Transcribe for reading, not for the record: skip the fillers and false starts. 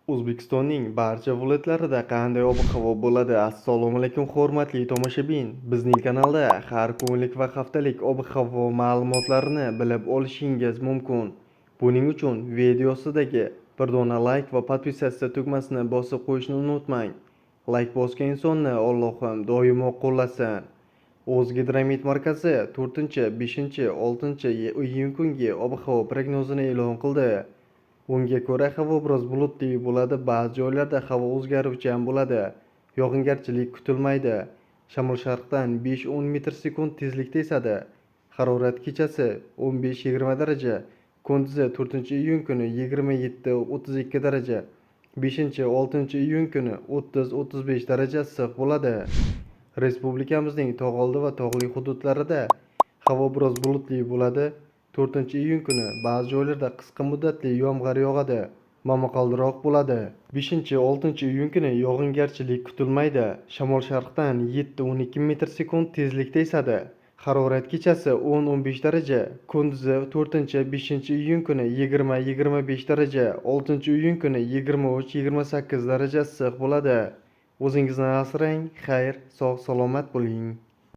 O'zbekistonning barcha viloyatlarida qanday ob-havo bo'ladi? Assalomu alaykum, hurmatli tomoshabin. Bizning kanalda har kunlik va haftalik ob-havo ma'lumotlarini bilib olishingiz mumkin. Buning uchun videosidagi bir dona like va podpisatsiya tugmasini bosib qo'yishni unutmang. Like bosgan insonni Allohim doimo qo'llasin. O'zgidromet markazi 4, 5, 6 iyun kungi ob-havo prognozini e'lon qildi. Unga ko'ra havo biroz bulutli bo'ladi, ba'zi joylarda havo o'zgaruvchan bo'ladi. Yog'ingarchilik kutilmaydi. Shamol sharqdan 5-10 metr/sekund tezlikda esadi. Harorat kechasi 15-20 daraja, kunduzi 4-iyun kuni 27-32 daraja, 5-6 iyun kuni 30-35 daraja issiq bo'ladi. Respublikamizning tog'oldi va tog'li hududlarida havo biroz bulutli bo'ladi. 4-iyun kuni ba'zi joylarda qisqa muddatli yomg'ir yog'adi, momaqaldiroq bo'ladi. 5-6 iyun kuni yog'ingarchilik kutilmaydi. Shamol sharqdan 7-12 metr/sekund tezlikda esadi. Harorat kechasi 10-15 daraja, kunduzi 4-5 iyun kuni 20-25 daraja, 6-iyun kuni 23-28 daraja issiq bo'ladi. O'zingizni asrang, xayr, sog' salomat bo'ling.